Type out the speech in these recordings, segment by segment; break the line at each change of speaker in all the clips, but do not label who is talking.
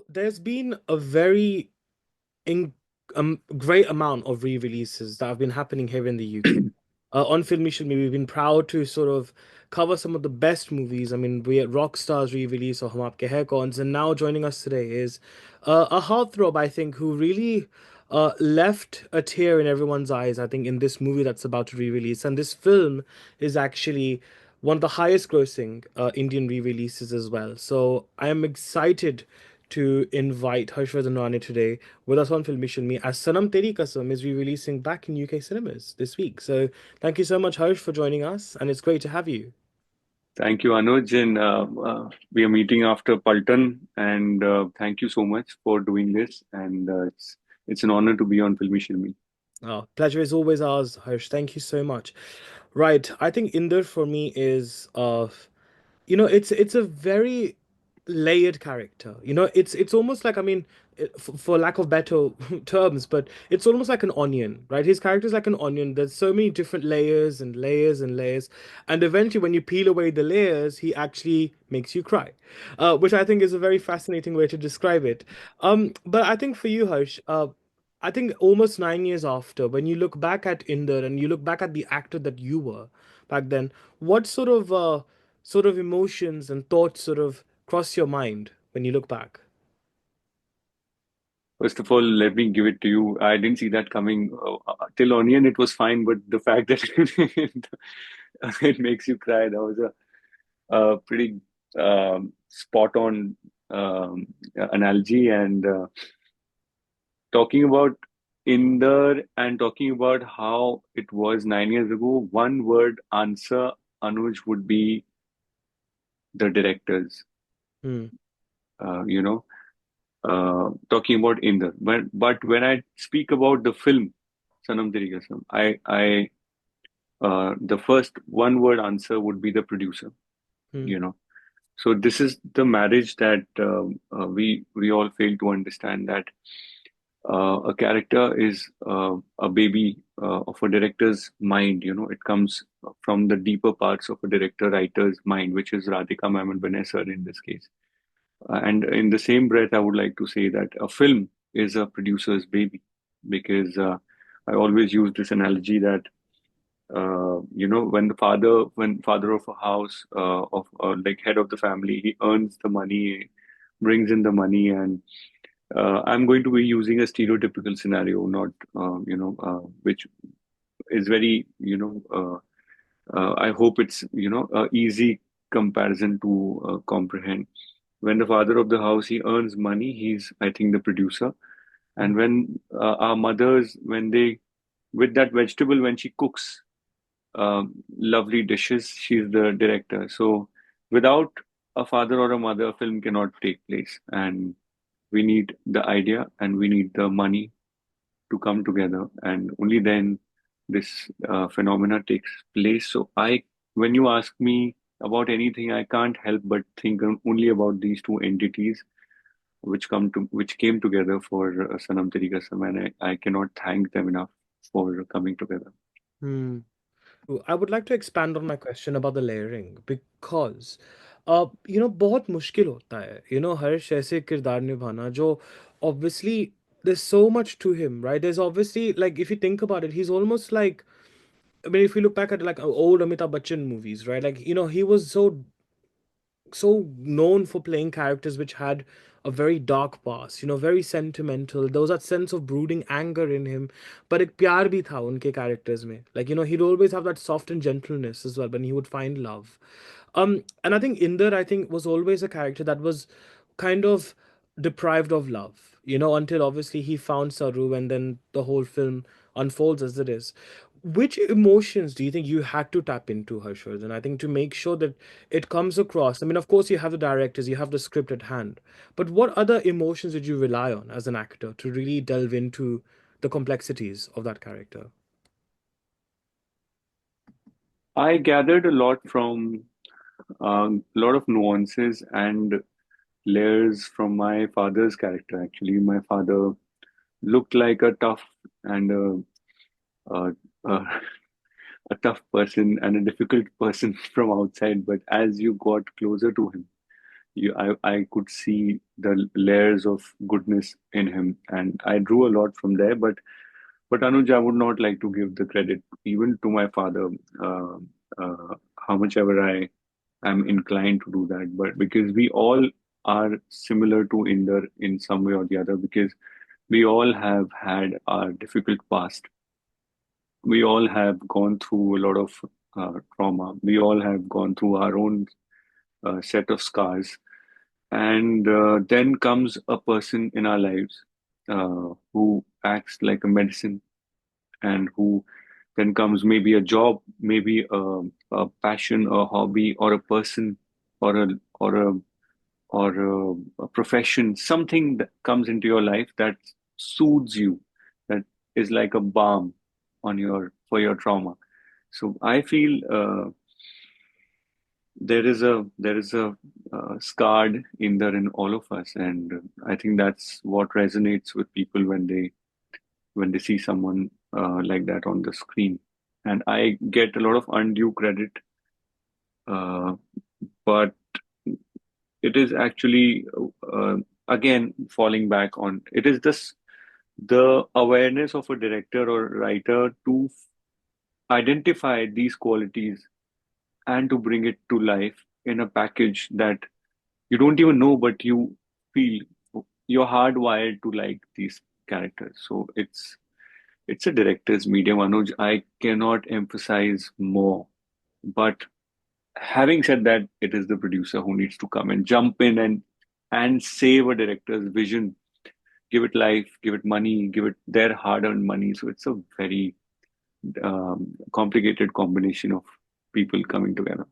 There's been a very in great amount of re-releases that have been happening here in the UK. On Filme Shilmy, we've been proud to sort of cover some of the best movies. I mean, we had Rockstar's re-release of Hum Aapke Hai Kauns, and now joining us today is a heartthrob, I think, who really left a tear in everyone's eyes, I think, in this movie that's about to re-release. And this film is actually one of the highest grossing Indian re-releases as well. So I am excited to invite Harshvardhan Rane today with us on Filme Shilmy as Sanam Teri Kasam is re-releasing back in UK cinemas this week. So thank you so much, Harsh, for joining us, and it's great to have you.
Thank you, Anuj. And we are meeting after Paltan, and thank you so much for doing this. And it's an honor to be on Filmy Shilmy.
Oh, pleasure is always ours, Harsh. Thank you so much. Right, I think Inder for me is it's a very layered character. It's almost like, I mean, for lack of better terms, but it's almost like an onion, right? His character is like an onion. There's so many different layers and layers and layers, and eventually when you peel away the layers, he actually makes you cry, which I think is a very fascinating way to describe it. But I think for you, Harsh, I think almost 9 years after, when you look back at Inder and you look back at the actor that you were back then, what sort of emotions and thoughts sort of cross your mind when you look back?
First of all, let me give it to you. I didn't see that coming. Till Onion, it was fine, but the fact that it makes you cry, that was a pretty spot on analogy. And talking about Inder and talking about how it was 9 years ago, one word answer, Anuj, would be the directors.
Hmm.
You know, talking about Inder. But when I speak about the film Sanam Teri Kasam, the first one word answer would be the producer.
Hmm.
You know, so this is the marriage that we all fail to understand, that a character is a baby of a director's mind. You know, it comes from the deeper parts of a director writer's mind, which is Radhika ma'am and Vinay sir in this case. And in the same breath, I would like to say that a film is a producer's baby, because I always use this analogy that when father of a house, of like head of the family, he earns the money, brings in the money, and I'm going to be using a stereotypical scenario, not which is very I hope it's a easy comparison to comprehend. When the father of the house, he earns money, he's, I think, the producer.
Hmm.
And when our mothers, when they, with that vegetable, when she cooks lovely dishes, she's the director. So without a father or a mother, a film cannot take place. And we need the idea and we need the money to come together, and only then this phenomena takes place. So when you ask me about anything, I can't help but think only about these two entities which came together for Sanam Teri Kasam, and I cannot thank them enough for coming together.
Hmm. I would like to expand on my question about the layering because बहुत मुश्किल होता है हर्ष ऐसे किरदार निभाना जो obviously there's so much to him, right? There's obviously, like, if you think about it, he's almost like, I mean, if you look back at like old Amitabh Bachchan movies, right? Like, he was so known for playing characters which had a very dark past, very sentimental. There was that sense of brooding anger in him, but एक प्यार भी था उनके characters में. Like, he'd always have that soft and gentleness as well when he would find love. And I think Inder, I think, was always a character that was kind of deprived of love, until obviously he found Saru, and then the whole film unfolds as it is. Which emotions do you think you had to tap into, Harshvardhan? I think to make sure that it comes across. I mean, of course, you have the directors, you have the script at hand, but what other emotions did you rely on as an actor to really delve into the complexities of that character?
I gathered a lot from a lot of nuances and layers from my father's character. Actually, my father looked like a tough and a, a, a tough person and a difficult person from outside, but as you got closer to him, I could see the layers of goodness in him, and I drew a lot from there. But Anuj, I would not like to give the credit even to my father, uh, how much ever I am inclined to do that. But because we all are similar to Inder in some way or the other, because we all have had our difficult past. We all have gone through a lot of trauma. We all have gone through our own set of scars. And then comes a person in our lives who acts like a medicine, and who then comes maybe a job, maybe a passion, a hobby, or a person, or a or a a profession, something that comes into your life that soothes you, that is like a balm on your for your trauma. So I feel there is a scarred in there in all of us, and I think that's what resonates with people when they see someone like that on the screen. And I get a lot of undue credit, uh, but it is actually again falling back on it is this the awareness of a director or writer to identify these qualities and to bring it to life in a package that you don't even know, but you feel you're hardwired to like these characters. So it's a director's medium, Anuj. I cannot emphasize more. But having said that, it is the producer who needs to come and jump in and save a director's vision, give it life, give it money, give it their hard-earned money. So it's a very complicated combination of people coming together.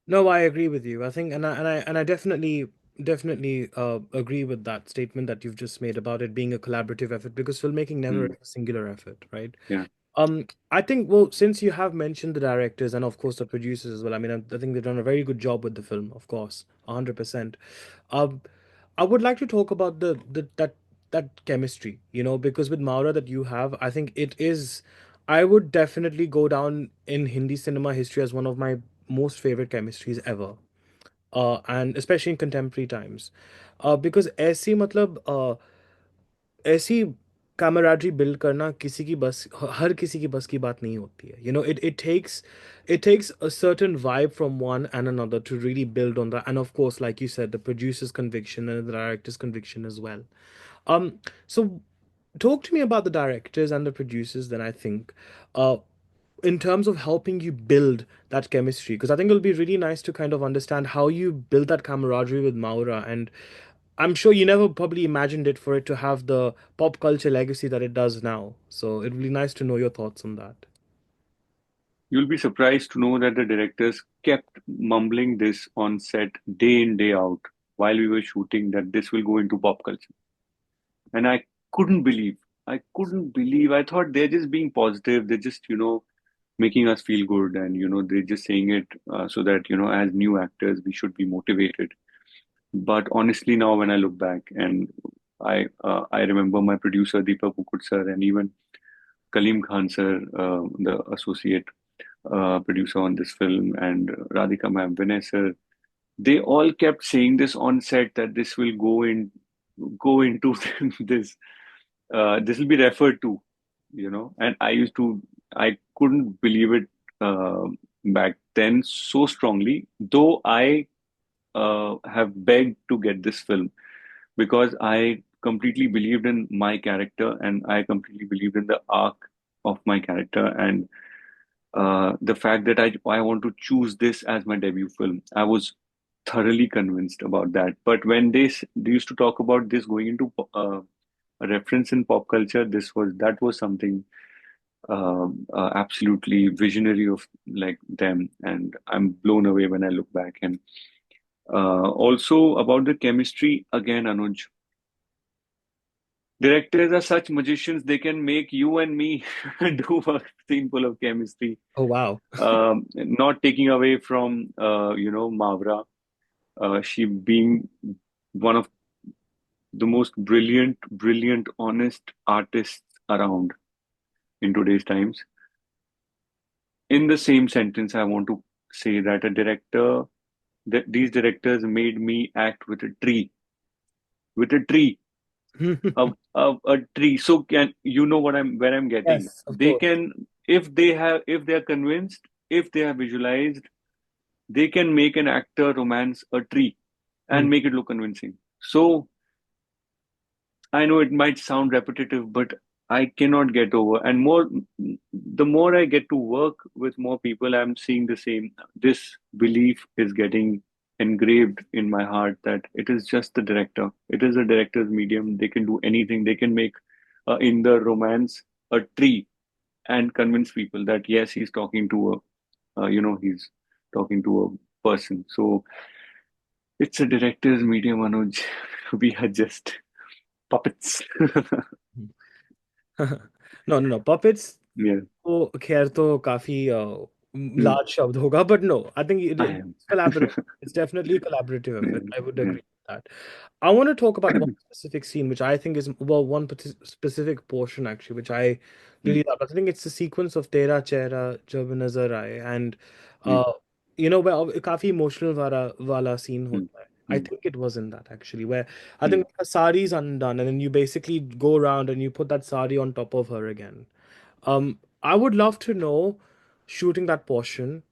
No, I agree with you. I think, and I definitely agree with that statement that you've just made about it being a collaborative effort, because filmmaking never
Mm,
is a singular effort, right?
yeah.
I think, well, since you have mentioned the directors and of course the producers as well, I mean, I think they've done a very good job with the film, of course, 100%. Um, I would like to talk about that chemistry, because with Maura that you have, I think it is. I would definitely go down in Hindi cinema history as one of my most favorite chemistries ever, and especially in contemporary times, because ऐसी मतलब ऐसी camaraderie build करना किसी की बस हर किसी की बस की बात नहीं होती है. It takes a certain vibe from one and another to really build on that, and of course, like you said, the producer's conviction and the director's conviction as well. um so talk to me about the directors and the producers then, I think, uh in terms of helping you build that chemistry, because I think it'll be really nice to kind of understand how you build that camaraderie with Maura. And I'm sure you never probably imagined it for it to have the pop culture legacy that it does now. So it'd be nice to know your thoughts on that.
You'll be surprised to know that the directors kept mumbling this on set day in, day out while we were shooting that this will go into pop culture. And couldn't believe, I couldn't believe. I thought they're just being positive. They're just, making us feel good. And, they're just saying it so that, as new actors, we should be motivated. But honestly, now when I look back and I remember my producer, Deepak Mukut sir, and even Kaleem Khan sir, the associate producer on this film, and Radhika ma'am, Vinay sir, they all kept saying this on set that this will go into this this will be referred to, and I couldn't believe it uh, back then so strongly, though I have begged to get this film because I completely believed in my character and I completely believed in the arc of my character, and the fact that I want to choose this as my debut film. I was thoroughly convinced about that. But when they used to talk about this going into a reference in pop culture, that was something absolutely visionary of like them, and I'm blown away when I look back. And also about the chemistry again, Anuj. Directors are such magicians; they can make you and me do a scene full of chemistry.
Oh, wow.
Not taking away from Mavra, she being one of the most brilliant, honest artists around in today's times. In the same sentence, I want to say that a director that these directors made me act with a tree, a tree. So can you know what I'm where I'm getting?
Yes, of
They
course.
can, if they are convinced, if they have visualized, they can make an actor romance a tree
Hmm.
and make it look convincing. So I know it might sound repetitive, but I cannot get over. And the more I get to work with more people, I'm seeing the same. This belief is getting engraved in my heart that it is just the director. It is a director's medium. They can do anything. They can make in the romance a tree and convince people that yes, he's talking to he's talking to a person. So it's a director's medium, Anuj. We are just puppets.
No, no, no. Puppets.
Yeah.
तो खैर तो काफी
Hmm.
large शब्द होगा, but no, I think
I am.
it's collaborative. It's definitely a collaborative
Yeah.
effort. I would
Yeah.
agree with that. I want to talk about one specific scene, which I think is, well, one specific portion actually, which I
Hmm.
really love. I think it's the sequence of Tera Chehra Jab Nazar Aaye, and
Hmm.
uh, where काफी emotional वाला scene
Hmm.
होता है. I
Hmm.
think it was in that actually, where I
Hmm.
think her sari is undone, and then you basically go around and you put that sari on top of her again. I would love to know shooting that portion,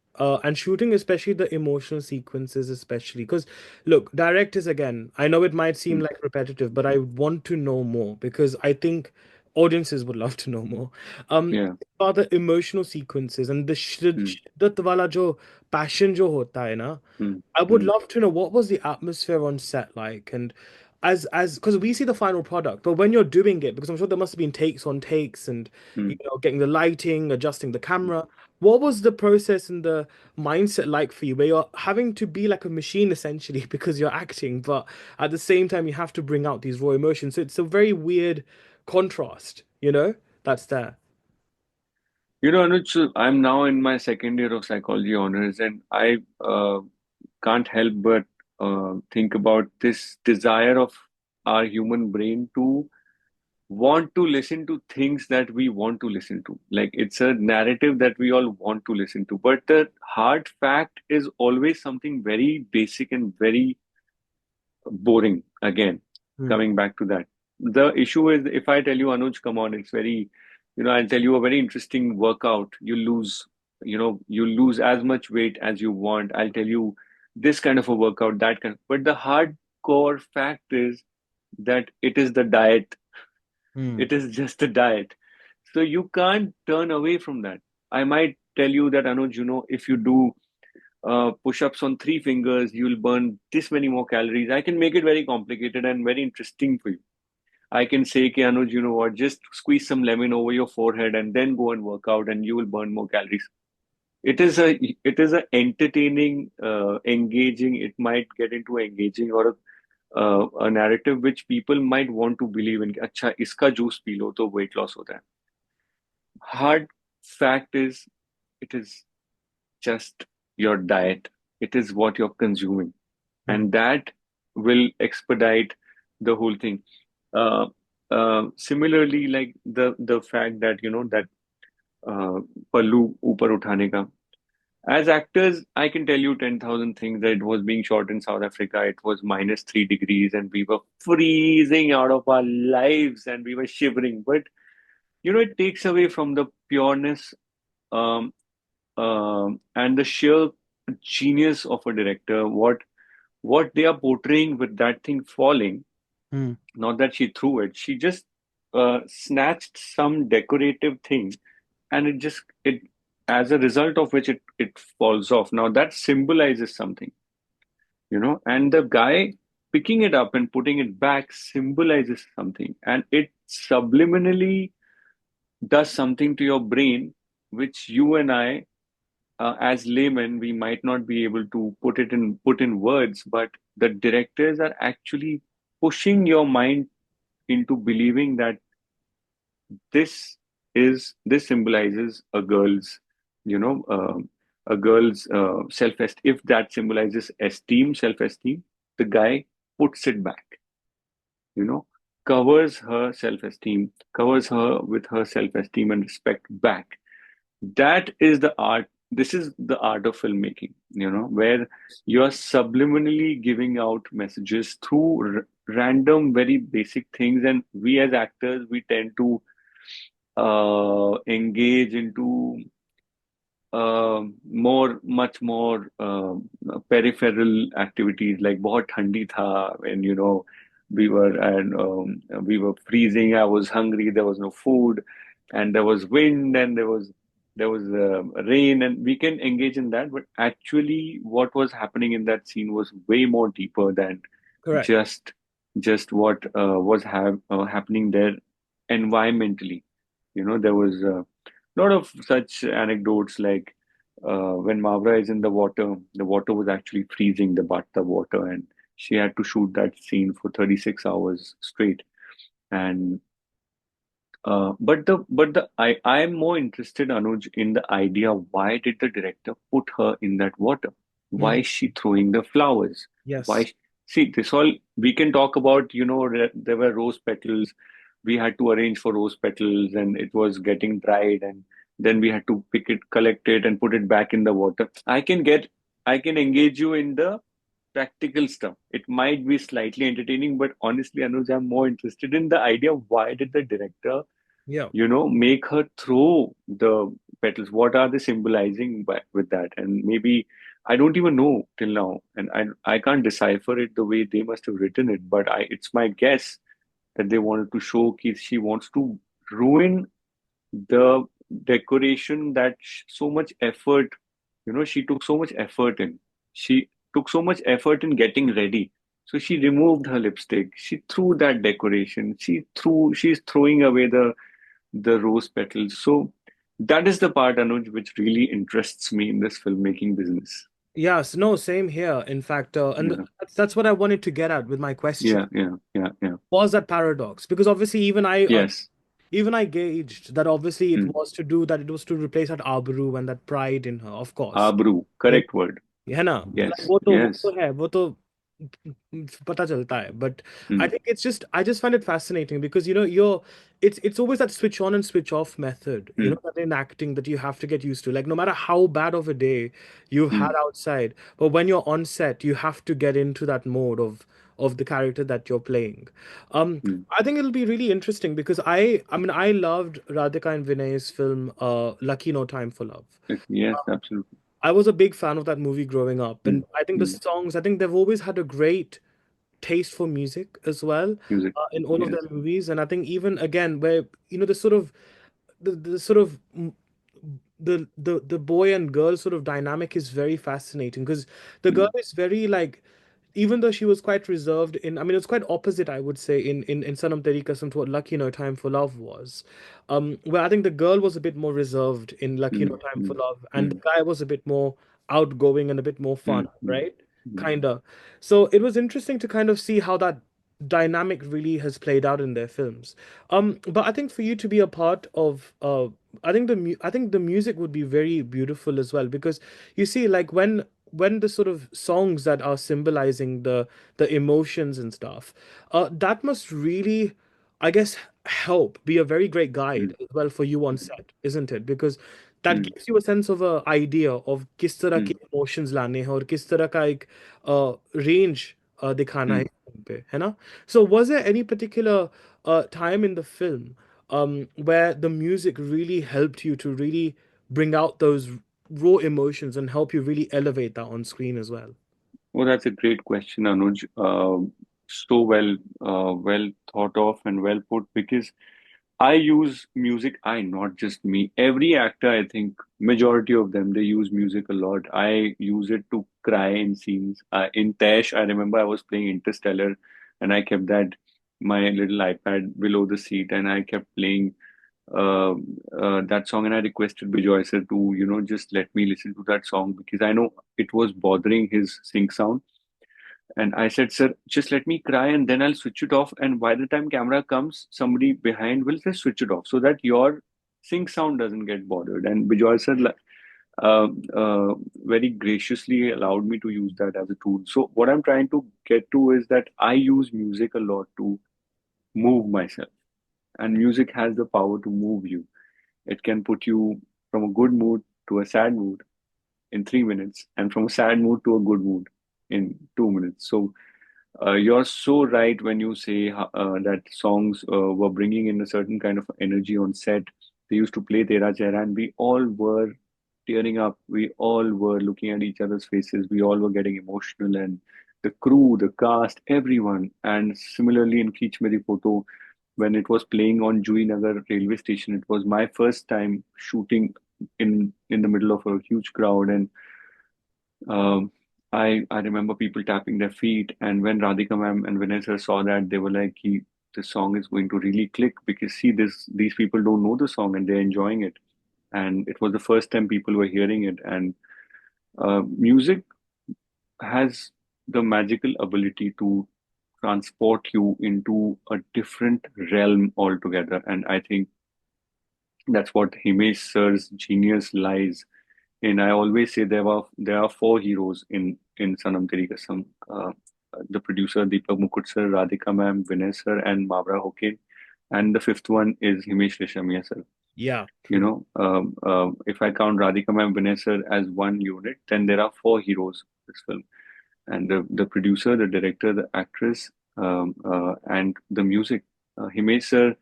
and shooting especially the emotional sequences, especially because look, directors again. I know it might seem
Hmm.
like repetitive, but I want to know more because I think audiences would love to know more.
Yeah.
About the emotional sequences and the
Hmm.
shiddat wala jo passion jo hota hai na.
Hmm.
I would
Hmm.
love to know what was the atmosphere on set like, and as because we see the final product, but when you're doing it, because I'm sure there must have been takes on takes, and
Hmm.
getting the lighting, adjusting the camera. What was the process and the mindset like for you, where you're having to be like a machine essentially because you're acting, but at the same time you have to bring out these raw emotions. So it's a very weird contrast, that's there.
Anuj, so I'm now in my second year of psychology honors, and I can't help but think about this desire of our human brain to want to listen to things that we want to listen to. Like it's a narrative that we all want to listen to. But the hard fact is always something very basic and very boring. Again,
Hmm.
coming back to that. The issue is if I tell you, Anuj, come on, it's very, I'll tell you a very interesting workout. You lose as much weight as you want. I'll tell you this kind of a workout, that kind. But the hardcore fact is that it is the diet.
Hmm.
It is just a diet. So you can't turn away from that. I might tell you that, Anuj, if you do push-ups on three fingers, you'll burn this many more calories. I can make it very complicated and very interesting for you. I can say, okay, Anuj, you know what? Just squeeze some lemon over your forehead and then go and work out, and you will burn more calories. It is a entertaining, engaging. It might get into engaging or a narrative which people might want to believe in. अच्छा इसका juice P low तो weight loss होता है. Hard fact is, it is just your diet. It is what you're consuming,
Hmm.
and that will expedite the whole thing. Uh, Similarly, like the fact that that pallu upar uthane ka. As actors, I can tell you 10,000 things that it was being shot in South Africa. It was -3 degrees, and we were freezing out of our lives, and we were shivering. But it takes away from the pureness um, and the sheer genius of a director. What they are portraying with that thing falling.
Hmm.
Not that she threw it; she just snatched some decorative thing, and it as a result of which it falls off. Now that symbolizes something, and the guy picking it up and putting it back symbolizes something, and it subliminally does something to your brain, which you and I, as laymen, we might not be able to put in words, but the directors are actually pushing your mind into believing that this symbolizes a girl's self-esteem. If that symbolizes self-esteem, the guy puts it back, you know, covers her self-esteem, covers her with her self-esteem and respect back. That is the art. this is the art of filmmaking, where you're subliminally giving out messages through random, very basic things, and we as actors, we tend to engage into much more peripheral activities like बहुत ठंडी था, and we were freezing. I was hungry. There was no food, and there was wind, and there was rain, and we can engage in that. But actually, what was happening in that scene was way more deeper than
Correct.
just what was happening there environmentally. There was a lot of such anecdotes like when Mavra is in the water was actually freezing, the bathtub water, and she had to shoot that scene for 36 hours straight. And I am more interested, Anuj, in the idea, why did the director put her in that water? Why
Mhm.
is she throwing the flowers? Why?
Yes.
See, this all we can talk about. There were rose petals. We had to arrange for rose petals, and it was getting dried, and then we had to pick it, collect it, and put it back in the water. I can engage you in the practical stuff. It might be slightly entertaining, but honestly, Anuj, I'm more interested in the idea, why did the director
Yeah.
make her throw the petals? What are they symbolizing with that? And maybe I don't even know till now, and I can't decipher it the way they must have written it. But it's my guess that they wanted to show that she wants to ruin the decoration that so much effort, she took so much effort in. She took so much effort in getting ready. So she removed her lipstick. She threw that decoration. She's throwing away the rose petals. So that is the part, Anuj, which really interests me in this filmmaking business.
Yes. No, same here. In fact, and
Yeah,
that's what I wanted to get at with my question,
yeah.
was that paradox. Because obviously
Yes.
even I gauged that obviously
Hmm.
it was to replace that Abaru and that pride in her, of course.
Abru,
In,
correct word.
है ना, like
Yes,
वो
yes.
तो है, वो तो पता चलता है, but I
Hmm,
think I just find it fascinating because it's always that switch on and switch off method,
hmm,
that in acting that you have to get used to, like no matter how bad of a day you've
hmm,
had outside, but when you're on set you have to get into that mode of the character that you're playing.
hmm.
I think it'll be really interesting because I mean I loved Radhika and Vinay's film Lucky No Time for Love.
Yes, absolutely.
I was a big fan of that movie growing up,
Hmm,
and I think the
hmm.
songs, I think they've always had a great taste for music as well,
Music.
in all of
Yes.
their movies. And I think even again, where the sort of the sort of the boy and girl sort of dynamic is very fascinating because the
Hmm,
girl is very like, even though she was quite reserved in, I mean, it's quite opposite, I would say, in Sanam Teri Kasam to what Lucky No Time for Love was. Where I think the girl was a bit more reserved in Lucky
hmm,
No Time
hmm,
for Love, and the
hmm,
guy was a bit more outgoing and a bit more
hmm,
fun,
hmm,
right?
hmm,
Kinda. So it was interesting to kind of see how that dynamic really has played out in their films. But I think for you to be a part of, I think the music would be very beautiful as well because you see, like when the sort of songs that are symbolizing the emotions and stuff, that must really, I guess, help be a very great
hmm,
guide as well for you on
hmm,
set, isn't it? Because that
hmm,
gives you a sense of a idea of किस तरह
hmm,
के emotions लाने हैं और किस तरह का एक range दिखाना है
hmm.
film पे, है ना? So was there any particular time in the film where the music really helped you to really bring out those raw emotions and help you really elevate that on screen as well?
Well, that's a great question, Anuj. So well thought of and well put, because I use music. Not just me. Every actor, I think, majority of them, they use music a lot. I use it to cry in scenes. In Tash, I remember I was playing Interstellar, and I kept my little iPad below the seat, and I kept playing uh, that song, and I requested Bijoy sir to, just let me listen to that song because I know it was bothering his sync sound. And I said, sir, just let me cry and then I'll switch it off. And by the time camera comes, somebody behind will just switch it off so that your sync sound doesn't get bothered. And Bijoy sir very graciously allowed me to use that as a tool. So what I'm trying to get to is that I use music a lot to move myself. And music has the power to move you. It can put you from a good mood to a sad mood. in 3 minutes, and from a sad mood to a good mood in 2 minutes. So you're so right when you say that songs were bringing in a certain kind of energy on set. They used to play Tera Chehra, and we all were tearing up. We all were looking at each other's faces. We all were getting emotional, and the crew, the cast, everyone. And similarly in Keech Meri Photo, when it was playing on Juhi Nagar railway station, it was my first time shooting in the middle of a huge crowd, and um, I remember people tapping their feet, and when Radhika ma'am and Vinay sir saw that, they were like, "The song is going to really click because see, this these people don't know the song and they're enjoying it." And it was the first time people were hearing it. And music has the magical ability to transport you into a different realm altogether. And I think that's what Himesh sir's genius lies. And I always say there are four heroes in Sanam Teri Kasam. The producer Deepak Mukut sir, Radhika ma'am, Vinay sir, and Mavra Hoke. And the fifth one is Himesh Reshammiya sir.
Yeah, true.
If I count Radhika ma'am, Vinay sir as one unit, then there are four heroes of this film. And the producer, the director, the actress, and the music. Himesh sir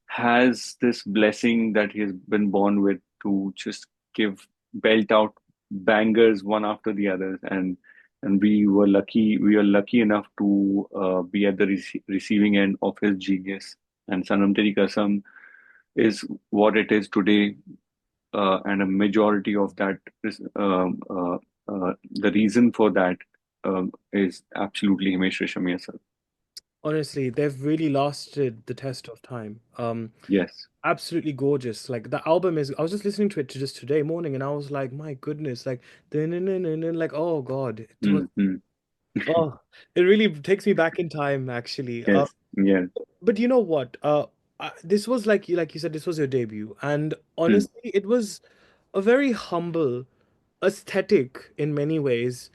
has this blessing that he has been born with to just give belt out bangers one after the other, and we are lucky enough to be at the receiving end of his genius. And Sanam Teri Kasam is what it is today, and a majority of that is the reason for that is absolutely Himesh Reshammiya sir.
Honestly, they've really lasted the test of time.
Yes.
Absolutely gorgeous. Like the album is, I was just listening to it just today morning, and I was like, my goodness, like, like, oh God, it was,
Mm-hmm.
oh, it really takes me back in time, actually.
Yes. Yes.
But you know what? This was like you said, this was your debut, and
Mm,
honestly, it was a very humble aesthetic in many ways,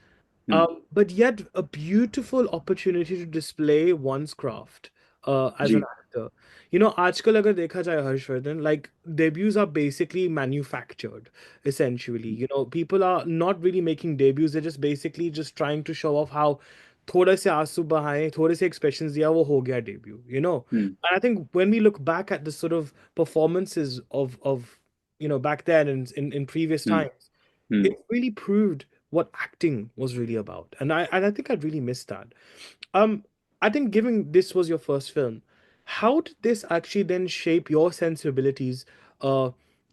mm.
but yet a beautiful opportunity to display one's craft as an
ji.
actor. You know, आजकल अगर देखा जाए Harshvardhan, like debuts are basically manufactured, essentially. You know, people are not really making debuts; they're just basically just trying to show off how थोड़े से आंसू बहाए, थोड़े से expressions दिया, वो हो गया debut. You know,
Mm,
and I think when we look back at the sort of performances of back then and in previous
mm,
times,
mm.
it really proved what acting was really about. And I think I really missed that. Um, I think given this was your first film, how did this actually then shape your sensibilities uh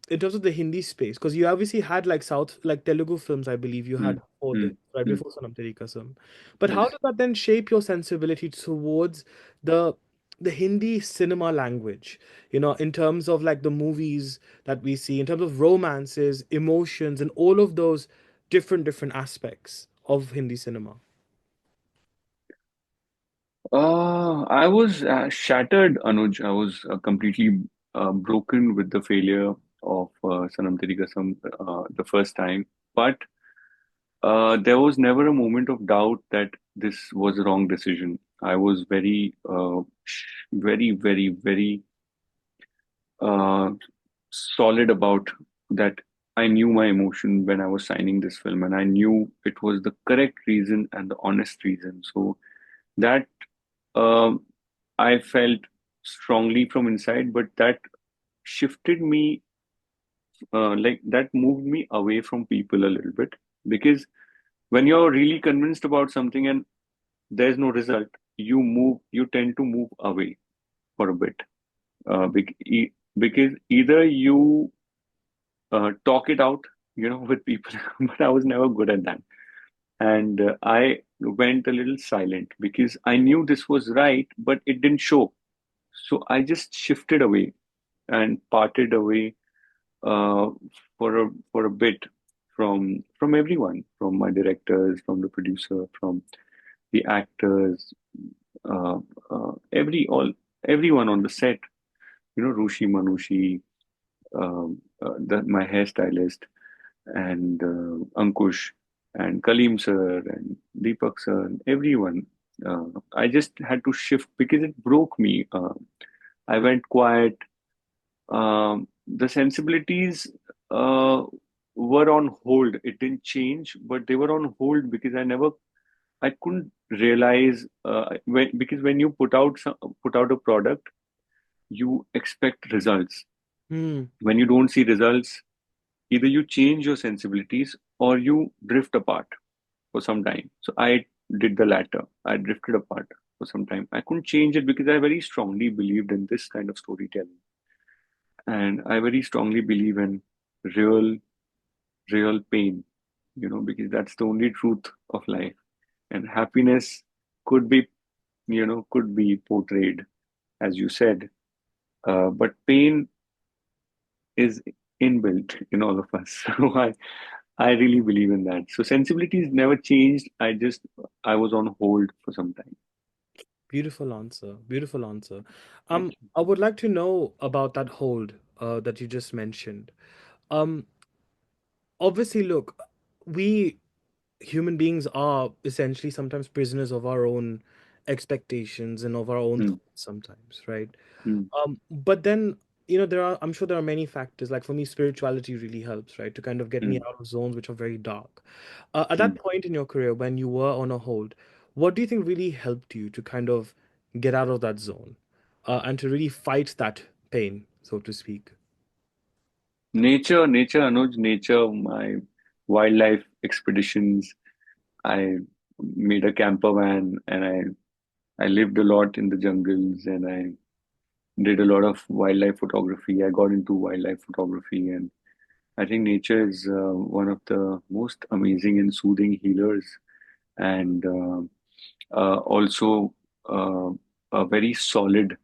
in terms of the Hindi space? Because you obviously had like like Telugu films, I believe you had
Mm,
before this,
mm,
right
mm.
before Sanam Teri Kasam. But how
Yes.
did that then shape your sensibility towards the the Hindi cinema language, in terms of like the movies that we see, in terms of romances, emotions, and all of those different aspects of Hindi cinema?
I was shattered, Anuj. I was completely broken with the failure of Sanam Teri Kasam the first time. But there was never a moment of doubt that this was a wrong decision. I was very, very, very uh, solid about that. I knew my emotion when I was signing this film, and I knew it was the correct reason and the honest reason. So that um, I felt strongly from inside, but that shifted me, like that moved me away from people a little bit. Because when you're really convinced about something and there's no result, you tend to move away for a bit. Because either you talk it out, with people, but I was never good at that. And I went a little silent because I knew this was right, but it didn't show. So I just shifted away and parted away uh, for a bit from everyone, from my directors, from the producer, from the actors, uh, everyone on the set. Rushi Manushi, my hairstylist, and Ankush, and Kaleem sir, and Deepak sir, and everyone. I just had to shift because it broke me. I went quiet. The sensibilities uh, were on hold. It didn't change, but they were on hold because I couldn't realize because when you put out a product, you expect results.
Hmm.
When you don't see results, either you change your sensibilities or you drift apart for some time. So I did the latter. I drifted apart for some time. I couldn't change it because I very strongly believed in this kind of storytelling, and I very strongly believe in real, real pain. Because that's the only truth of life. And happiness could be, could be portrayed, as you said, but pain is inbuilt in all of us. So I really believe in that. So sensibilities never changed. I was on hold for some time.
Beautiful answer. Beautiful answer.
Thank you.
I would like to know about that hold that you just mentioned. Um, Obviously, look, we human beings are essentially sometimes prisoners of our own expectations and of our own
Mm,
thoughts sometimes, right?
mm,
But then, I'm sure there are many factors. Like for me, spirituality really helps, right? To kind of get me
mm,
out of zones which are very dark. At that
mm.
point in your career, when you were on a hold, what do you think really helped you to kind of get out of that zone, and to really fight that pain, so to speak?
Nature, Anuj, nature, my wildlife expeditions. I made a camper van and I lived a lot in the jungles and I did a lot of wildlife photography. I got into wildlife photography, and I think nature is one of the most amazing and soothing healers, and also uh, a very solid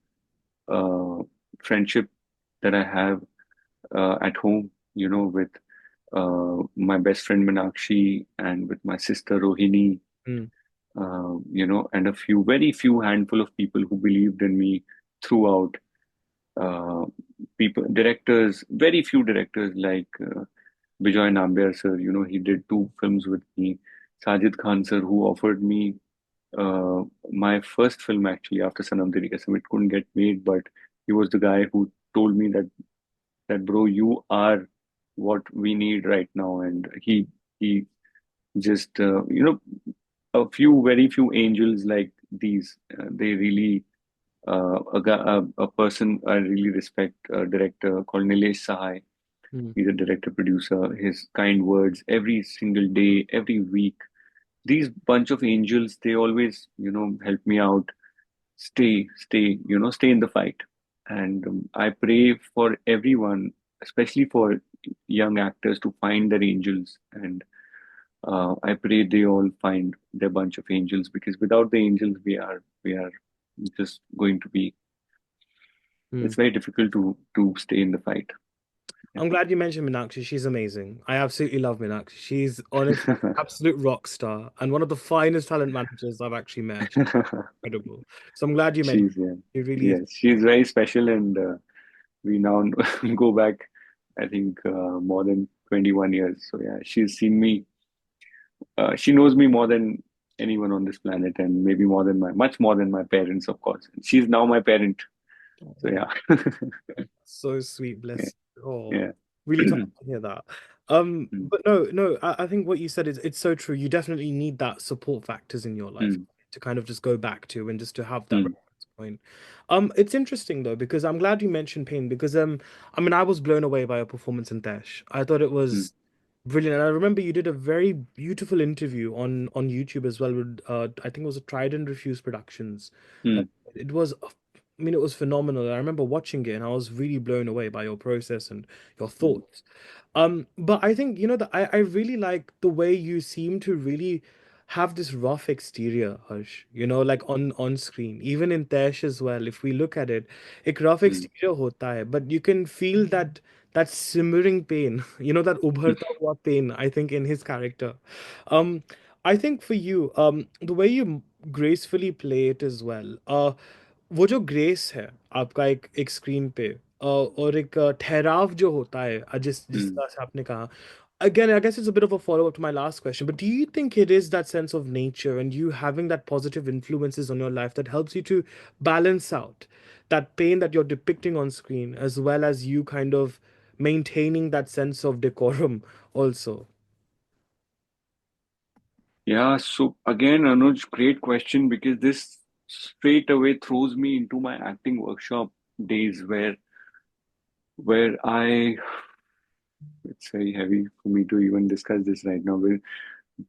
uh, friendship that I have at home, with my best friend Minakshi and with my sister Rohini,
Mm,
and very few handful of people who believed in me throughout. Uh, Directors, very few directors like Bijoy Nambiar sir, he did two films with me. Sajid Khan sir, who offered me uh, my first film actually after Sanam Teri Kasam. It couldn't get made, but he was the guy who told me that bro, you are what we need right now, and he just a very few angels like these. They really a person I really respect, a director called Nilesh Sahai.
mm,
He's a director producer. His kind words every single day, every week. These bunch of angels, they always help me out. Stay in the fight. And I pray for everyone, especially for young actors, to find their angels. And I pray they all find their bunch of angels, because without the angels, we are just going to be. It's
mm.
very difficult to stay in the fight.
I'm glad you mentioned Meenakshi. She's amazing. I absolutely love Meenakshi. She's honestly absolute rock star and one of the finest talent managers I've actually met. She's incredible. So I'm glad you mentioned.
She's yeah,
She really is.
yes, she's very special, and we now go back, I think, more than 21 years. So yeah, she's seen me. She knows me more than anyone on this planet, and maybe much more than my parents, of course. She's now my parent. So
Oh,
yeah,
so sweet,
yeah,
bless. Oh,
yeah.
really touched to hear that.
Mm,
But no, no, I think what you said is it's so true. You definitely need that support factors in your life
mm,
to kind of just go back to and just to have that
mm,
reference point. It's interesting though because I'm glad you mentioned pain because I mean I was blown away by your performance in Dash. I thought it
mm,
was brilliant. And I remember you did a very beautiful interview on YouTube as well with I think it was a Trident Refuse Productions.
mm,
It was I mean it was phenomenal. I remember watching it and I was really blown away by your process and your
mm,
thoughts. But I think you know that I really like the way you seem to really have this rough exterior, Harsh. You know, like on screen, even in Tesh as well. If we look at it, एक rough
mm,
exterior होता है, but you can feel that simmering pain, that उभरता हुआ pain, I think, in his character. Um, I think for you, the way you gracefully play it as well, वो जो grace है आपका एक screen पे और एक ठहराव जो होता है जिस
mm,
तरह से आपने कहा again, I guess it's a bit of a follow up to my last question, but do you think it is that sense of nature and you having that positive influences on your life that helps you to balance out that pain that you're depicting on screen, as well as you kind of maintaining that sense of decorum also?
Yeah, so again, Anuj, great question because this straight away throws me into my acting workshop days where I it's very heavy for me to even discuss this right now.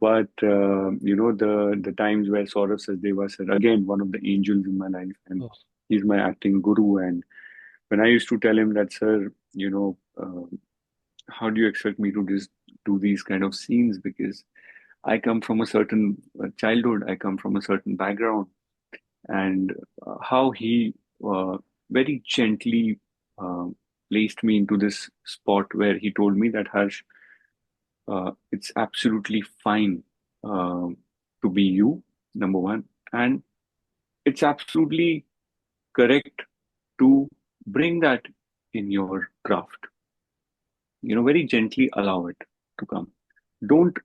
But you know the times where Saurav Sachdeva said again one of the angels in my life, and
Oh,
he's my acting guru. And when I used to tell him that, sir, how do you expect me to just do these kind of scenes? Because I come from a certain childhood, I come from a certain background, and how he very gently uh, placed me into this spot where he told me that Harsh, it's absolutely fine to be you, number one, and it's absolutely correct to bring that in your craft. Very gently allow it to come. Don't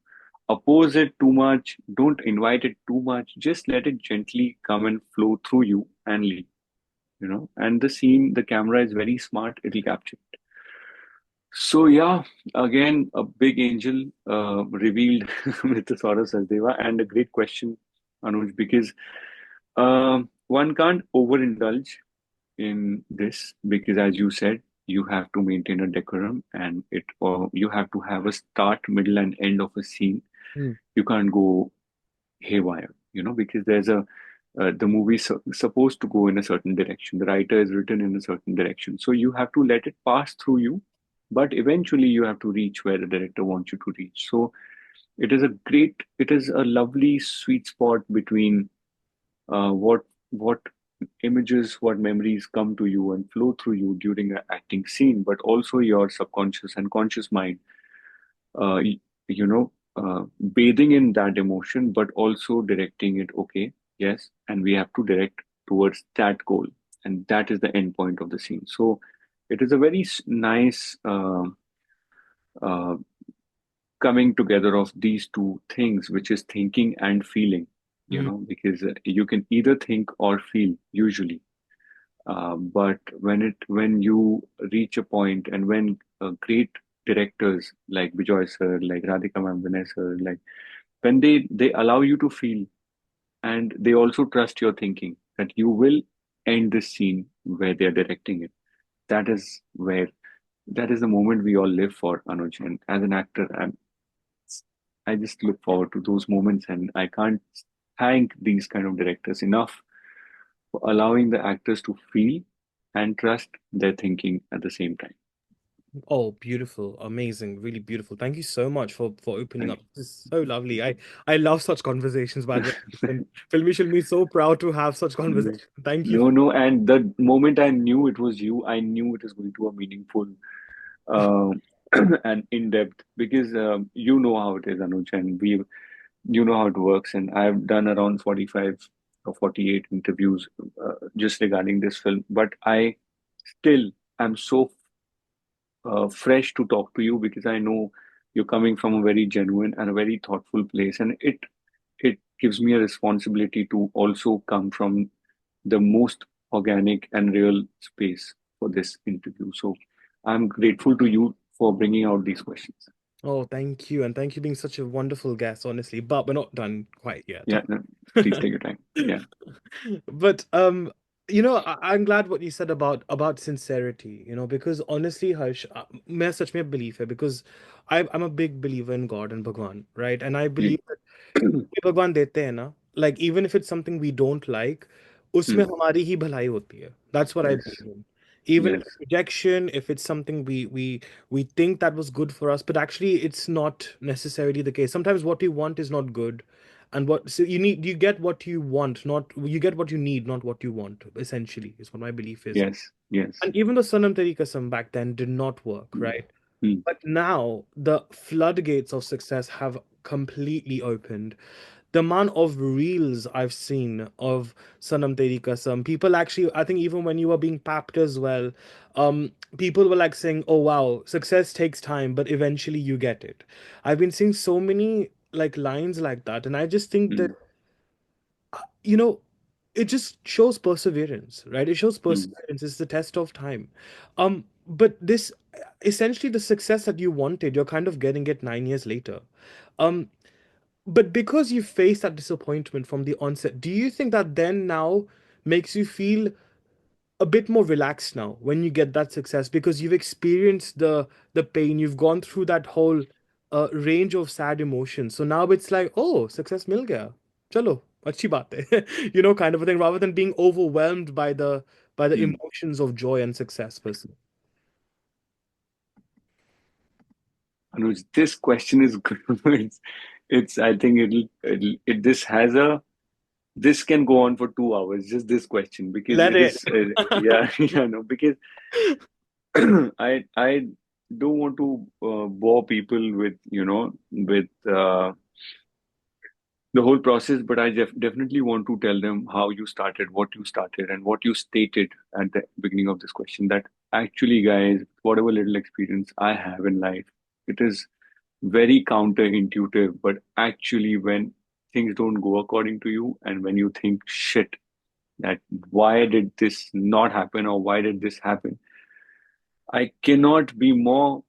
oppose it too much. Don't invite it too much. Just let it gently come and flow through you and leave. And the scene, the camera is very smart. It'll capture it. So yeah, again, a big angel revealed with the Saurabh Sachdeva, and a great question, Anuj, because one can't overindulge in this because, as you said, you have to maintain a decorum, and you have to have a start, middle, and end of a scene.
mm,
You can't go haywire, because the movie supposed to go in a certain direction. The writer is written in a certain direction, so you have to let it pass through you, but eventually you have to reach where the director wants you to reach. So it is a lovely sweet spot between what images, what memories come to you and flow through you during an acting scene, but also your subconscious and conscious mind, uh, y- you know, bathing in that emotion, but also directing it. Okay, yes, and we have to direct towards that goal, and that is the end point of the scene. So it is a very nice uh, coming together of these two things, which is thinking and feeling.
mm.
Because you can either think or feel usually. But when you reach a point, and when great directors like Vijay sir, like Radhika ma'am, Vinay sir, like when they allow you to feel, and they also trust your thinking that you will end this scene where they are directing it. That is where that is the moment we all live for, Anuj. And as an actor, I just look forward to those moments, and I can't thank these kind of directors enough for allowing the actors to feel and trust their thinking at the same time.
Oh, beautiful, amazing, really beautiful. Thank you so much for opening
Thank
up. This is so lovely. I love such conversations, by the way. And Filmy Shilmy is so proud to have such
you.
conversations. Thank you.
No, no, and the moment I knew it was you, I knew it was going to be meaningful uh, and in depth, because you know how it is, Anuj, and you know how it works. And I've done around 45 or 48 interviews just regarding this film, but I still am so fresh to talk to you because I know you're coming from a very genuine and a very thoughtful place, and it gives me a responsibility to also come from the most organic and real space for this interview. So I'm grateful to you for bringing out these questions.
Oh, thank you, and thank you being such a wonderful guest, honestly. But we're not done quite yet.
Yeah, no, please take your time. Yeah.
But I'm glad what you said about sincerity, because honestly, Harsh, मैं सच में believe है because I'm a big believer in God and Bhagwan, right? And I
Mm.
believe that जो भगवान देते हैं ना, like even if it's something we don't like, उसमें
Mm.
हमारी ही भलाई होती है. That's what I
Yes.
believe in. Even if
Yes.
it's rejection, if it's something we think that was good for us, but actually it's not necessarily the case. Sometimes what you want is not good, and what so you get what you want, not you get what you need, not what you want. Essentially, is what my belief is.
Yes. Yes.
And even the Sanam Teri Kasam back then did not work,
Mm.
right?
Mm.
But now the floodgates of success have completely opened. The amount of reels I've seen of Sanam Teri Kasam, people actually, I think even when you were being papped as well, people were like saying, "Oh wow, success takes time, but eventually you get it." I've been seeing so many like lines like that, and I just think that
Mm.
you know it just shows perseverance, right? It shows
Mm.
perseverance. It's the test of time. um but this essentially the success that you wanted, you're kind of getting it 9 years later. Um, but because you faced that disappointment from the onset, do you think that then now makes you feel a bit more relaxed now when you get that success because you've experienced the pain, you've gone through that whole range of sad emotions. So now it's like, oh, success mil gaya. Chalo, अच्छी बात है. Kind of a thing, rather than being overwhelmed by the
Hmm.
emotions of joy and success, person.
Anuj, this question is good. I think this can go on for 2 hours, just this question, because
Let
it
it.
is, yeah, yeah, no, because I don't want to bore people with, with the whole process, but I definitely want to tell them how you started, what you started, and what you stated at the beginning of this question. That actually, guys, whatever little experience I have in life, it is very counterintuitive. But actually, when things don't go according to you, and when you think, shit, that why did this not happen, or why did this happen? I cannot be more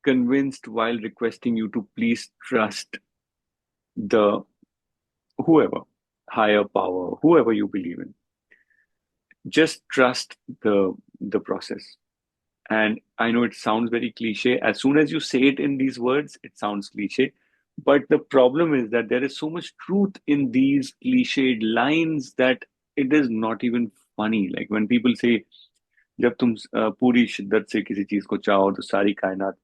convinced while requesting you to please trust the whoever, higher power, whoever you believe in. Just trust the process. And I know it sounds very cliche. As soon as you say it in these words, it sounds cliche. But the problem is that there is so much truth in these cliched lines that it is not even funny. Like when people say, जब तुम पूरी शिद्दत से किसी चीज को चाहो तो सारी कायनात,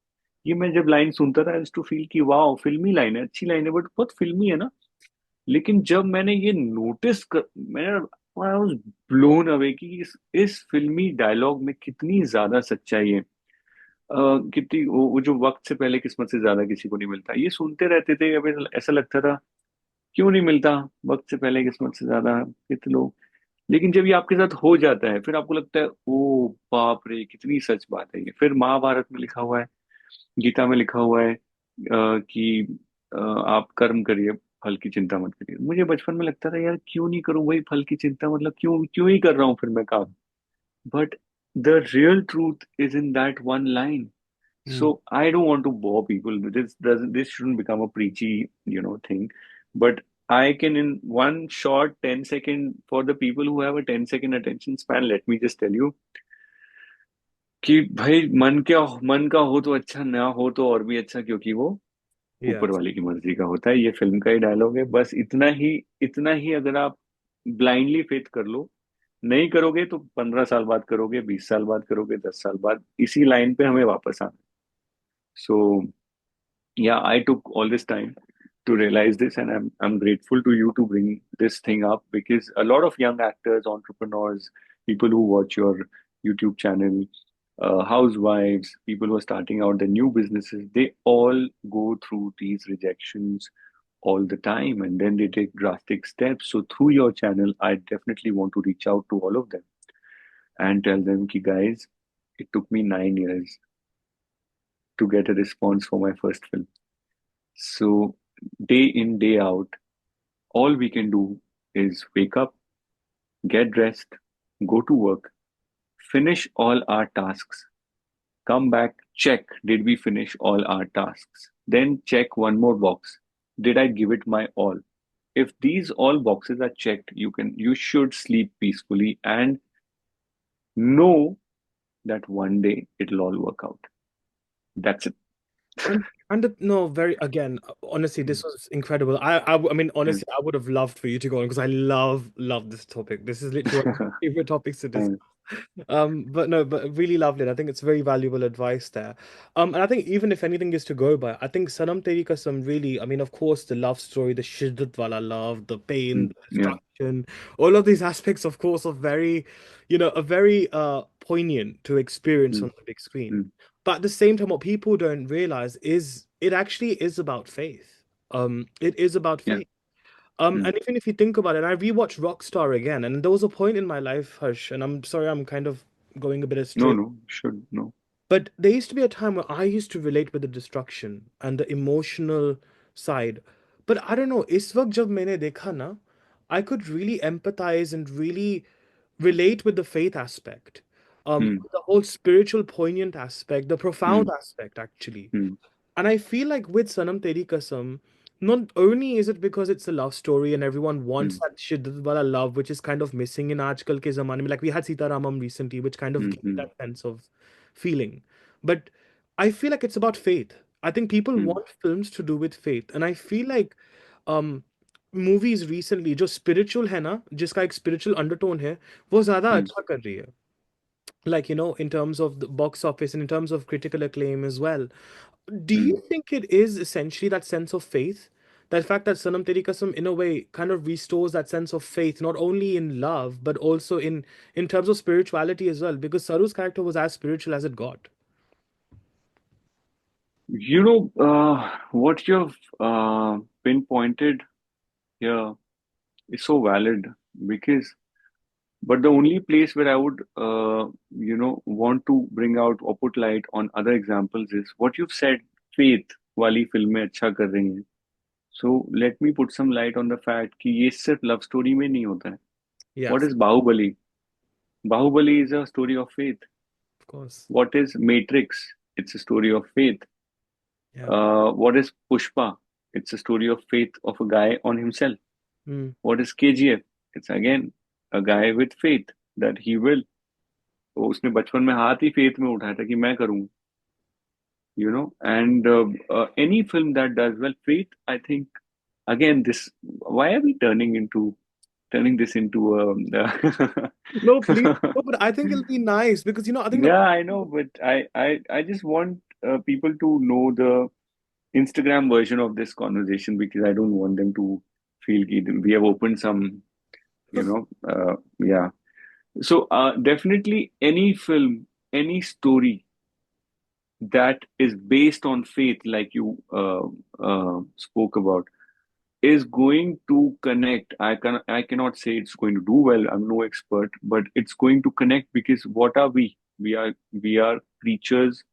ये मैं जब लाइन सुनता था, टू फील कि वाह, फिल्मी लाइन है, अच्छी लाइन है, बट बहुत फिल्मी है ना. लेकिन जब मैंने ये नोटिस कर, मैंने आई वाज ब्लोन अवे कि इस फिल्मी डायलॉग में कितनी ज्यादा सच्चाई है. कितनी वो जो वक्त से पहले किस्मत से ज्यादा किसी को नहीं मिलता, ये सुनते रहते थे. अभी ऐसा लगता था क्यों नहीं मिलता, वक्त से पहले किस्मत से ज्यादा कितने लोग. लेकिन जब ये आपके साथ हो जाता है, फिर आपको लगता है ओ बाप रे, कितनी सच बात है ये. फिर महाभारत में लिखा हुआ है, गीता में लिखा हुआ है कि आप कर्म करिए, फल की चिंता मत करिए. मुझे बचपन में लगता था यार क्यों नहीं करूं वही फल की चिंता, मतलब क्यों क्यों ही कर रहा हूँ फिर मैं काम. But the real truth is in that one line. So
Hmm.
I don't want to bore people. This shouldn't become a preachy, thing. But I can, in one short 10 second, for the people who have a 10 second attention span, let me just tell you कि भाई मन का हो तो अच्छा, ना हो तो और भी अच्छा, क्योंकि वो ऊपर
Yes.
वाले की मर्जी का होता है. ये फिल्म का ही डायलॉग है. बस इतना ही अगर आप ब्लाइंडली फेथ कर लो, नहीं करोगे तो 15 साल बाद करोगे, 20 साल बाद करोगे, 10 साल बाद इसी लाइन पे हमें वापस आना. सो yeah, I took all this time to realize this, and I'm grateful to you to bring this thing up, because a lot of young actors, entrepreneurs, people who watch your YouTube channel, housewives, people who are starting out their new businesses, they all go through these rejections all the time, and then they take drastic steps. So through your channel, I definitely want to reach out to all of them and tell them, ki guys, it took me 9 years to get a response for my first film. So, day in, day out, all we can do is wake up, get dressed, go to work, finish all our tasks, come back, check, did we finish all our tasks? Then check one more box. Did I give it my all? If these all boxes are checked, you should sleep peacefully and know that one day it'll all work out. That's it.
No, very again, honestly, this was incredible. I mean,
Yeah.
honestly, I would have loved for you to go on because I love this topic. This is literally one of my favorite topics to discuss.
Thanks.
But no, but really lovely. And I think it's very valuable advice there. And I think even if anything is to go by, I think Sanam Teri Kasam really, I mean, of course, the love story, the shiddat wala love, the pain,
Mm,
the
yeah.
destruction, all of these aspects, of course, are very, are very poignant to experience
Mm,
on the big screen.
mm,
But at the same time, what people don't realize is it actually is about faith. It is about
yeah.
faith.
Mm.
And even if you think about it, I rewatched Rockstar again, and there was a point in my life, Harsh, and I'm sorry, I'm kind of going a bit
No,
astray,
no, should, no.
but there used to be a time where I used to relate with the destruction and the emotional side. But I don't know, इस वक्त जब मैंने देखा ना, I could really empathize and really relate with the faith aspect.
Hmm.
The whole spiritual poignant aspect, the profound
Hmm.
aspect actually.
Hmm.
And I feel like with Sanam Teri Kasam, not only is it because it's a love story and everyone wants
Hmm.
that shiddat wala love, which is kind of missing in aajkal ke zamane mein. Like we had Sita Ramam recently, which kind of
Hmm.
gave
Hmm.
that sense of feeling. But I feel like it's about faith. I think people
Hmm.
want films to do with faith. And I feel like um movies recently जो spiritual है ना, जिसका एक spiritual undertone है, वो ज़्यादा
Hmm.
अच्छा कर रही है. Like, in terms of the box office and in terms of critical acclaim as well. Do
Hmm.
you think it is essentially that sense of faith? That fact that Sanam Teri Kasam, in a way, kind of restores that sense of faith, not only in love, but also in terms of spirituality as well, because Saru's character was as spiritual as it got.
What you've pinpointed here is so valid because, but the only place where I would, want to bring out or put light on other examples is what you've said, faith वाली फिल्में अच्छा कर रही हैं. So let me put some light on the fact कि ये सिर्फ love story में नहीं होता है. What
Yes,
is Bahubali? Bahubali is a story of faith.
of course.
What is Matrix? It's a story of faith.
Yeah.
What is Pushpa? It's a story of faith of a guy on himself.
Mm.
What is KGF? It's again a guy with faith that he will. वो उसने बचपन में हाथ ही faith में उठाया था कि मैं करूँ, and any film that does well, faith, I think, again, this, why are we turning this into
No, please. No, but I think it'll be nice because I think the
yeah, I know, but I just want people to know the Instagram version of this conversation because I don't want them to feel we have opened some, yeah. So definitely any film, any story that is based on faith, like you spoke about, is going to connect. I cannot say it's going to do well. I'm no expert, but it's going to connect because what are we? We are creatures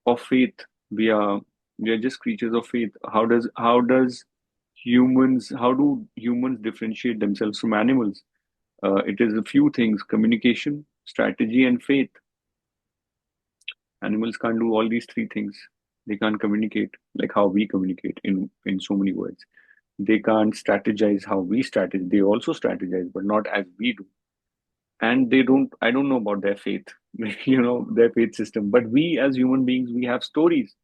of faith. We are we are just creatures of faith. How do humans differentiate themselves from animals? It is a few things: communication, strategy, and faith. Animals can't do all these three things. They can't communicate like how we communicate in so many words. They can't strategize how we strategize. They also strategize, but not as we do. And they don't. I don't know about their faith, their faith system. But we, as human beings, we have stories.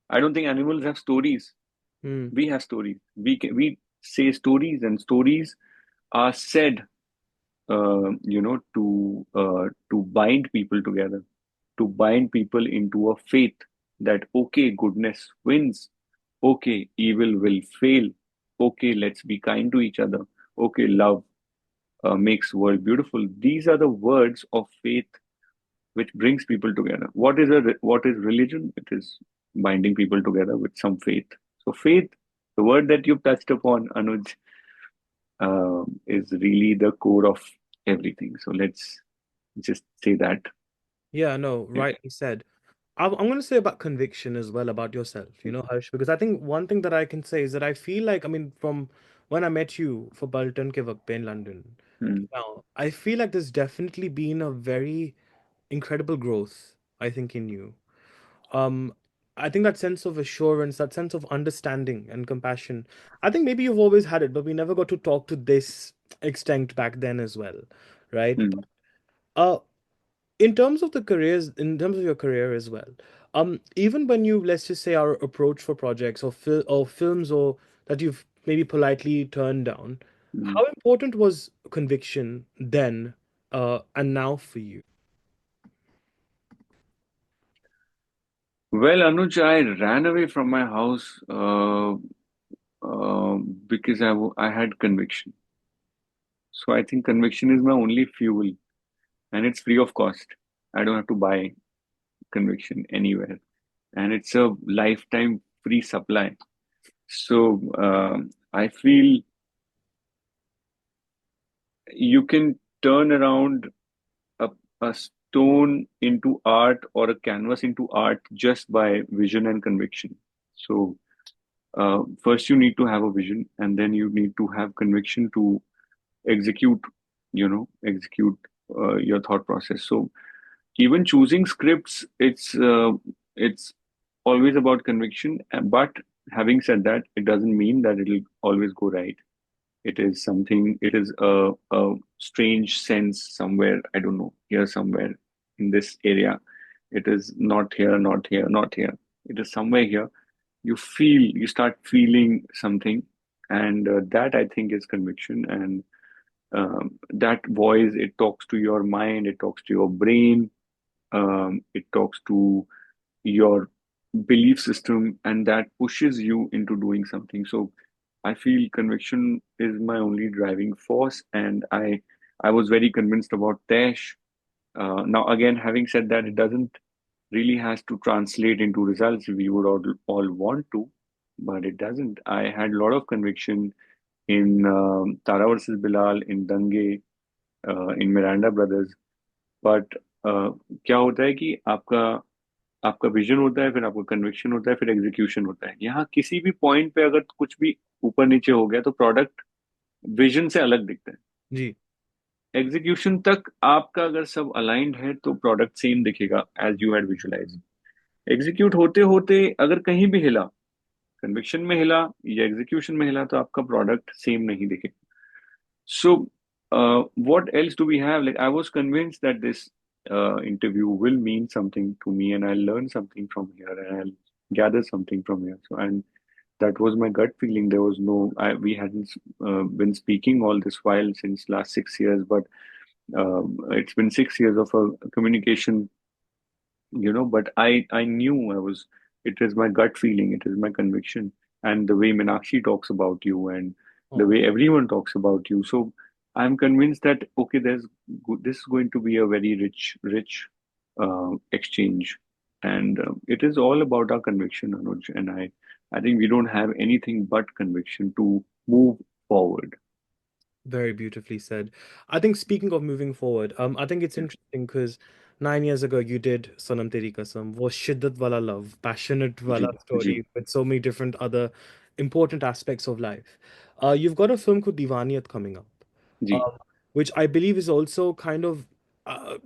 I don't think animals have stories.
Mm.
We have stories. We say stories, and stories are said, to bind people together, to bind people into a faith that okay, goodness wins, okay, evil will fail, okay, let's be kind to each other, okay, love makes world beautiful. These are the words of faith which brings people together. What is religion? It is binding people together with some faith. So faith, the word that you've touched upon, Anuj, is really the core of everything. So let's just say that.
Yeah, no,
Yeah.
rightly said. I'm going to say about conviction as well about yourself, Harsh, because I think one thing that I can say is that I feel like, I mean, from when I met you for Paltan ke waqt pe in London,
Hmm.
now I feel like there's definitely been a very incredible growth, I think, in you. Um, I think that sense of assurance, that sense of understanding and compassion, I think maybe you've always had it, but we never got to talk to this extent back then as well, right?
Hmm.
Uh, in terms of your career as well, even when you, let's just say, our approach for projects or films or that you've maybe politely turned down,
Hmm.
how important was conviction then, and now for you?
Well, Anuj, I ran away from my house because I had conviction. So I think conviction is my only fuel, and it's free of cost. I don't have to buy conviction anywhere, and it's a lifetime free supply. So I feel you can turn around a, a stone into art or a canvas into art just by vision and conviction. So first you need to have a vision, and then you need to have conviction to execute, execute your thought process. So even choosing scripts, it's always about conviction. But having said that, it doesn't mean that it'll always go right. It is something. It is a strange sense somewhere. I don't know, here somewhere in this area. It is not here, not here, not here. It is somewhere here. You start feeling something, and that I think is conviction. And that voice, it talks to your mind, it talks to your brain, it talks to your belief system, and that pushes you into doing something. So I feel conviction is my only driving force, and I was very convinced about Tesh. Now again, having said that, it doesn't really has to translate into results we would all want to, but it doesn't. I had a lot of conviction in Tara versus Bilal, in Dange, in Miranda Brothers. But क्या होता है कि आपका आपका vision होता है, फिर आपका कन्विक्शन होता है, फिर एग्जीक्यूशन होता है। यहाँ किसी भी पॉइंट पे अगर कुछ भी ऊपर नीचे हो गया तो प्रोडक्ट विजन से अलग दिखता है।
जी।
एग्जीक्यूशन तक आपका अगर सब अलाइंड है तो प्रोडक्ट सेम दिखेगा as you had visualise. Execute होते होते अगर कहीं भी हिला, कन्विक्शन में हिला या एग्जीक्यूशन में हिला, तो आपका प्रोडक्ट सेम नहीं दिखेगा। So, what else do we have? Like, I was convinced that this interview will mean something to me, and I'll learn something from here, and I'll gather something from here. So, and that was my gut feeling. There was we hadn't been speaking all this while since last 6 years, but it's been 6 years of a communication, but I knew I was, it is my gut feeling, it is my conviction, and the way Meenakshi talks about you, and the
Oh,
way everyone talks about you. So I'm convinced that okay, this is going to be a very rich exchange, and it is all about our conviction, Anuj. And I think we don't have anything but conviction to move forward.
very beautifully said. I think speaking of moving forward, I think it's
Yeah.
interesting because 9 years ago you did Sanam Teri Kasam, was shiddat wala love, passionate
ji
wala
ji
story with so many different other important aspects of life. You've got a film called Deewaniyat coming up,
ji
um, which I believe is also kind of uh,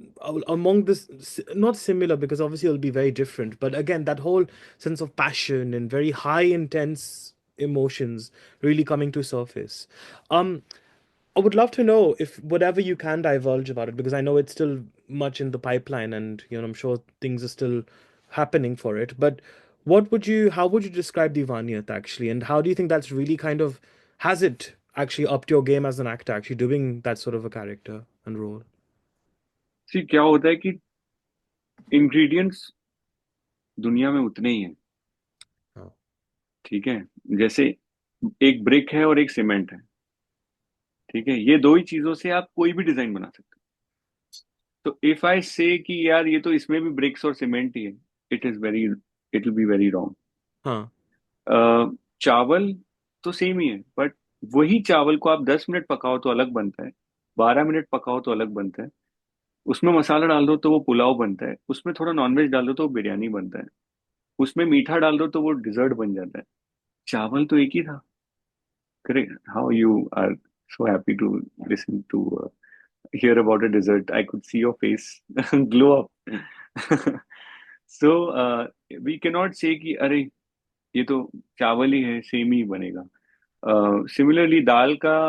among this, not similar because obviously it'll be very different, but again, that whole sense of passion and very high intense emotions really coming to surface. Um, I would love to know if whatever you can divulge about it, because I know it's still much in the pipeline and I'm sure things are still happening for it. But how would you describe Divaniyat actually? And how do you think that's really kind of, has it actually upped your game as an actor, actually doing that sort of a character and role?
सी क्या होता है कि ingredients दुनिया में उतने ही हैं।
Oh.
ठीक है, जैसे एक ब्रिक है और एक सीमेंट है। ठीक है, ये दो ही चीजों से आप कोई भी डिजाइन बना सकते हो। तो इफ आई से कि यार ये तो इसमें भी ब्रिक्स और सीमेंट ही है, it is very it will be very wrong.
Huh.
चावल तो सेम ही है, बट वही चावल को आप 10 मिनट पकाओ तो अलग बनता है, 12 मिनट पकाओ तो अलग बनता है। उसमें मसाला डाल दो तो वो पुलाव बनता है, उसमें थोड़ा नॉनवेज डाल दो तो वो बिरयानी बनता है, उसमें मीठा डाल दो तो वो डिजर्ट बन जाता है। चावल तो एक ही था। Correct. How you are so happy to listen to hear about a dessert. I could see your face glow up. So we cannot say कि अरे ये तो चावल ही है, सेम ही बनेगा। सिमिलरली दाल का,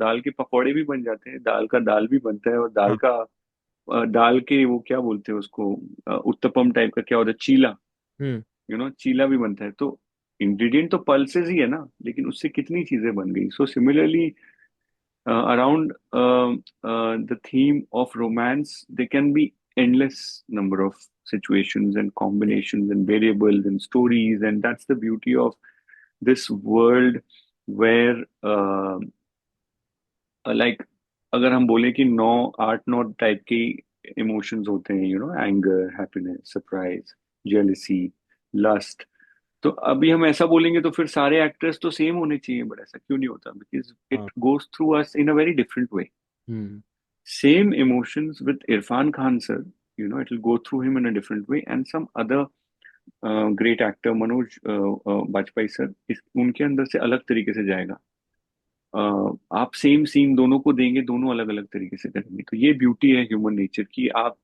दाल के पकौड़े भी बन जाते हैं, दाल का दाल भी बनता है, और दाल
Huh.
का दाल के वो क्या बोलते हैं उसको, उत्तपम टाइप का क्या होता है, चीला।
Hmm.
चीला भी बनता है। तो इंग्रेडिएंट तो पल्सेस ही है ना, लेकिन उससे कितनी चीजें बन गई। So similarly around the theme of romance, there can be endless number of situations and combinations and variables and stories, and that's the beauty of this world where like अगर हम बोले कि 8 9 टाइप के इमोशंस होते हैं, anger, happiness, surprise, jealousy, lust. तो अभी हम ऐसा बोलेंगे तो फिर सारे एक्टर्स तो सेम होने चाहिए, बट ऐसा क्यों नहीं होता? Because
Huh.
It goes through us in a very different way.
Hmm.
Same emotions with Irfan Khan sir, it will go through him in a different way, and some other great actor Manoj Bajpayee sir, उनके अंदर से अलग तरीके से जाएगा। आप same scene दोनों को देंगे, दोनों अलग अलग तरीके से करेंगे। तो ये ब्यूटी है ह्यूमन नेचर की। आप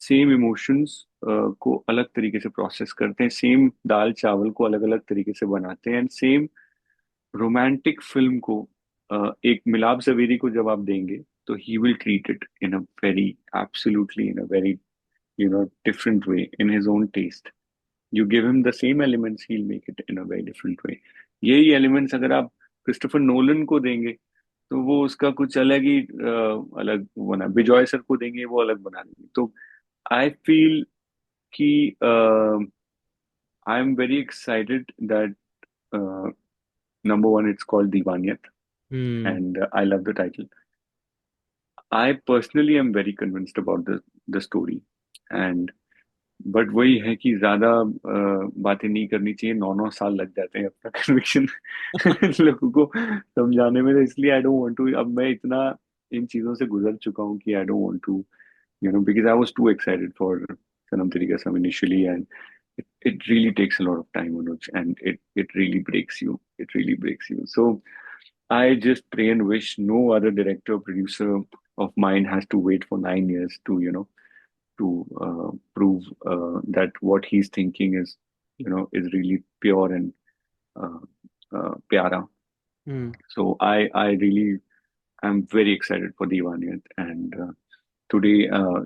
सेम इमोशंस को अलग तरीके से प्रोसेस करते हैं, सेम दाल चावल को अलग अलग तरीके से बनाते हैं, एंड सेम रोमांटिक फिल्म को एक मिलाप जवेरी को जब आप देंगे तो he will treat it in a very absolutely in a very different way in his own taste. You give him the same elements, he'll make it in a very different way. यही elements अगर आप Christopher Nolan को देंगे तो वो उसका कुछ अलग ही अलग बना, बिजॉय सर को देंगे वो अलग बना देंगे। तो आई फील कि I am very excited that number one, it's called Deewaniyat,
Hmm.
and I love the title. I personally am very convinced about the story, and but वही है कि ज्यादा बातें नहीं करनी चाहिए, 9 9 साल लग जाते हैं अपना कन्विक्शन लोगों को समझाने में, तो इसलिए आई डोंट वांट टू, अब मैं इतना इन चीजों से गुजर चुका हूँ कि I don't want to, because I was too excited for Sanam Teri Kasam initially, and it really takes a lot of time, Anuj, and it really breaks you. It really breaks you. So I just pray and wish no other director or producer of mine has to wait for 9 years to, to prove that what he's thinking is really pure and uh, pyara.
Hmm.
So I really am very excited for Diwaniyat, and today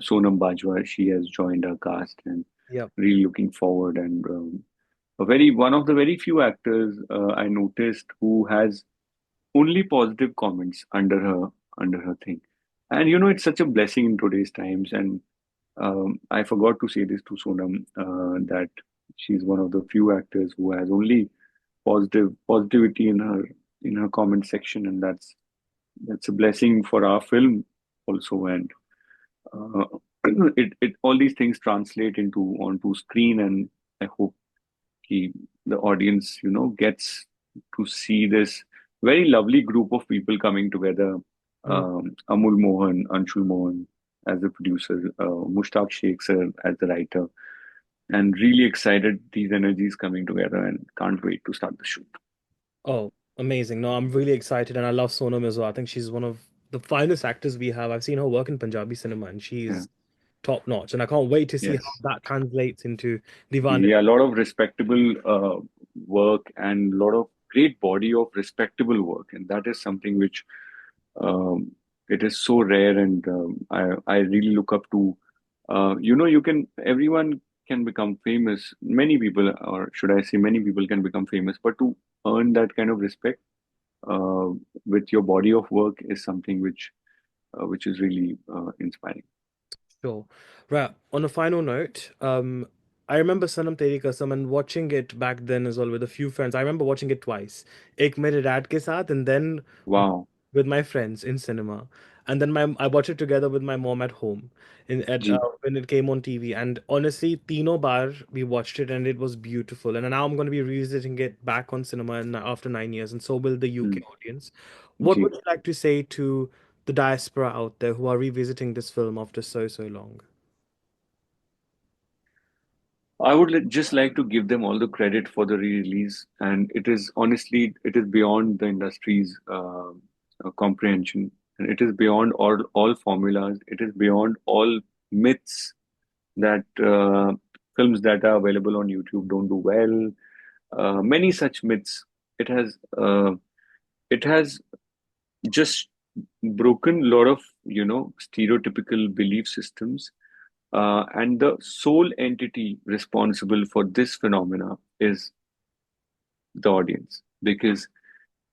Sonam Bajwa, she has joined our cast, and
Yep.
really looking forward, and a very one of the very few actors I noticed who has only positive comments under her thing. And it's such a blessing in today's times. And I forgot to say this to Sonam, that she's one of the few actors who has only positivity in her comment section, and that's a blessing for our film also. And uh, it all these things translate into onto screen, and I hope he, the audience, gets to see this very lovely group of people coming together.
Hmm.
Amul Mohan, Anshul Mohan as the producer, Mushtaq Sheikh sir as the writer, and really excited these energies coming together, and can't wait to start the shoot.
Oh, amazing. No, I'm really excited and I love Sonam as well. I think she's one of the finest actors we have. I've seen her work in Punjabi cinema and
Yeah.
she's top notch. And I can't wait to see how
Yes.
that translates into Divan.
Yeah, a lot of respectable work and a lot of great body of respectable work, and that is something which um, it is so rare, and I really look up to. You can everyone can become famous. Many people, or should I say, many people can become famous, but to earn that kind of respect uh, with your body of work is something which is really inspiring.
Sure. Right. On a final note, I remember Sanam Teri Kasam and watching it back then as well with a few friends. I remember watching it twice. एक मेरे dad के साथ and then
Wow.
with my friends in cinema. And then I watched it together with my mom at home in at
Ji.
when it came on TV. And honestly, Tino Bar we watched it and it was beautiful. And now I'm going to be revisiting it back on cinema after 9 years, and so will the UK
Hmm.
audience. What would
Ji.
you like to say to the diaspora out there who are revisiting this film after so long?
I would just like to give them all the credit for the re-release, and it is honestly, it is beyond the industry's comprehension, and it is beyond all formulas. It is beyond all myths that films that are available on YouTube don't do well. Many such myths. It has uh, it has just broken a lot of stereotypical belief systems, and the sole entity responsible for this phenomena is the audience, because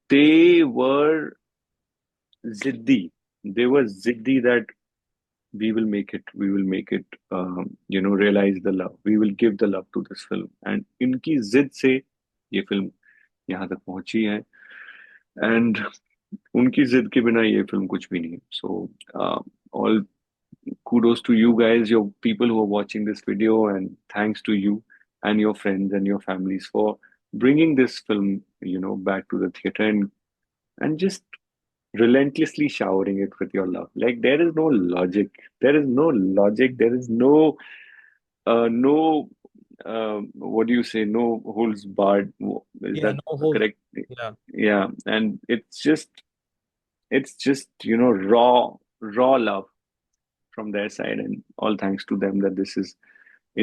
they were ziddi. They were ziddi that we will make it, we will make it, realize the love. We will give the love to this film. And इनकी जिद से ये film यहाँ तक पहुंची है, and उनकी जिद के बिना ये फिल्म कुछ भी नहीं है. So all kudos to you guys, your people who are watching this video, and thanks to you and your friends and your families for bringing this film, back to the theater, and just relentlessly showering it with your love. Like there is no logic. There is no logic. There is no what do you say? No holds barred. Is
Yeah,
that
no hold.
correct?
Yeah.
Yeah, and it's just raw love from their side, and all thanks to them that this is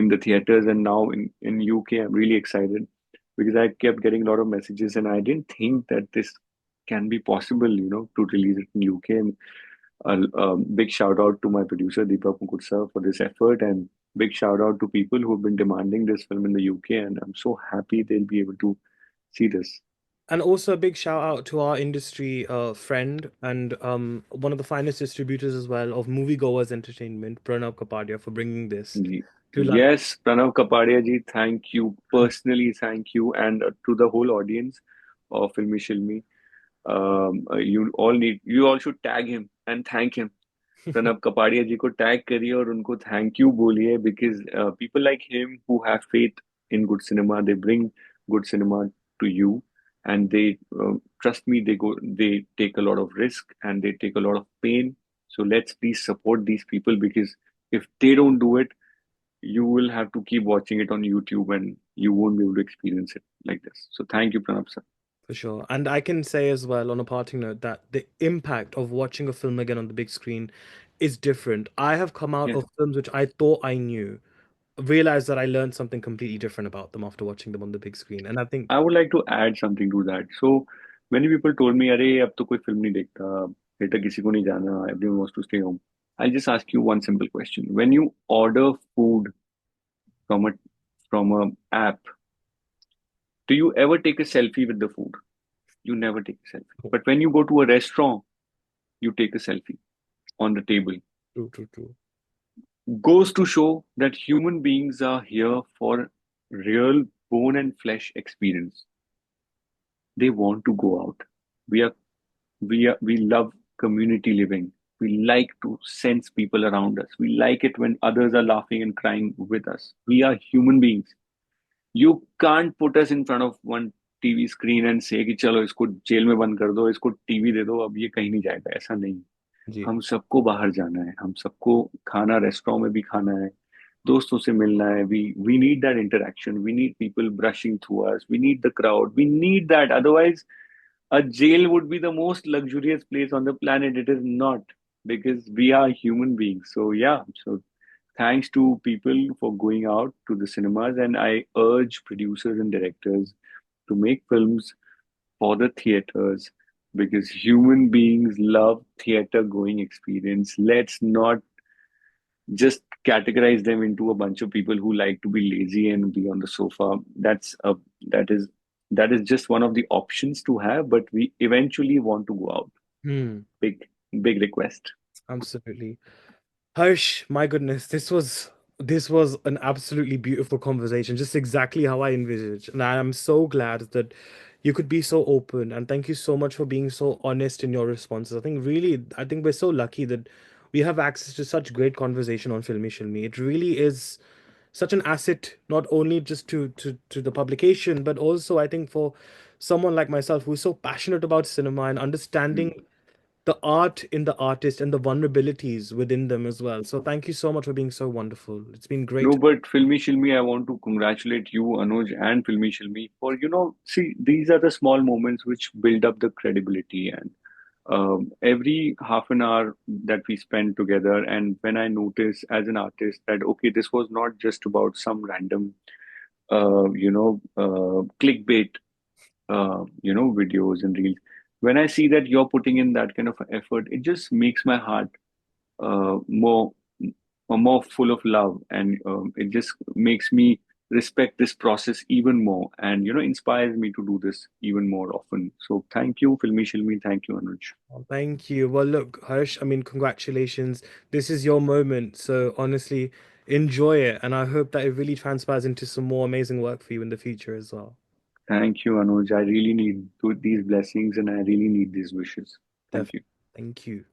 in the theaters. And now in UK, I'm really excited because I kept getting a lot of messages, and I didn't think that this can be possible, to release it in UK. And a big shout out to my producer Deepak Mukutsa for this effort, and big shout out to people who have been demanding this film in the UK. And I'm so happy they'll be able to see this.
And also a big shout out to our industry friend and one of the finest distributors as well of moviegoers entertainment, Pranav Kapadia, for bringing this to London.
Yes, Pranav Kapadia ji, thank you. Personally, thank you. And to the whole audience of Filme Shilmy, you all should tag him and thank him. Pranab Kapadia जी को tag करिए और उनको thank you बोलिए, because people like him who have faith in good cinema, they bring good cinema to you, and they trust me, they take a lot of risk and they take a lot of pain. So let's please support these people, because if they don't do it, you will have to keep watching it on YouTube and you won't be able to experience it like this. So thank you, Pranab sir.
For sure. And I can say as well, on a parting note, that the impact of watching a film again on the big screen is different. I have come out
Yes.
of films which I thought I knew, realized that I learned something completely different about them after watching them on the big screen. And I think,
I would like to add something to that. So many people told me, "अरे अब तो कोई film नहीं देखता, बेटा किसी को नहीं जाना, everyone wants to stay home." I'll just ask you one simple question. When you order food from a app, do you ever take a selfie with the food? You never take a selfie.
oh,
But when you go to a restaurant, you take a selfie on the table.
true, true, true.
Goes to show that human beings are here for real bone and flesh experience. They want to go out. We love community living. We like to sense people around us. We like it when others are laughing and crying with us. We are human beings. You can't put us in front of one TV screen and से कि चलो इसको jail में बंद कर दो, इसको TV दे दो, अब ये कहीं नहीं जाएगा। ऐसा नहीं।
जी,
हम सबको बाहर जाना है, हम सबको खाना रेस्टोरेंट में भी खाना है, दोस्तों से मिलना है। We need that interaction, we need people brushing through us, we need the crowd, we need that. Otherwise a jail would be the most luxurious place on the planet. It is not, because we are human beings. So yeah, so thanks to people for going out to the cinemas, and I urge producers and directors to make films for the theaters, because human beings love theater going experience. Let's not just categorize them into a bunch of people who like to be lazy and be on the sofa. That is that is just one of the options to have, but we eventually want to go out.
hmm,
Big big request.
absolutely. Harsh, my goodness, this was an absolutely beautiful conversation, just exactly how I envisaged. And I am so glad that you could be so open. And thank you so much for being so honest in your responses. I think we're so lucky that we have access to such great conversation on Filmy Shilmy. It really is such an asset, not only just to the publication, but also I think for someone like myself who's so passionate about cinema and understanding the art in the artist and the vulnerabilities within them as well. So thank you so much for being so wonderful. It's been
No,
great.
but Filmy Shilmi, I want to congratulate you, Anuj, and Filmy Shilmi for, see, these are the small moments which build up the credibility. And every half an hour that we spend together, and when I notice as an artist that, okay, this was not just about some random, clickbait, videos and reels. When I see that you're putting in that kind of effort, it just makes my heart more more full of love, and it just makes me respect this process even more, and inspires me to do this even more often. So thank you, Filmi Shilmi. Thank you, Anuj.
Well, thank you. Well, look, Harsh, I mean, congratulations. This is your moment. So honestly, enjoy it. And I hope that it really transpires into some more amazing work for you in the future as well.
Thank you, Anuj. I really need these blessings, and I really need these wishes. Thank
Definitely.
you.
Thank you.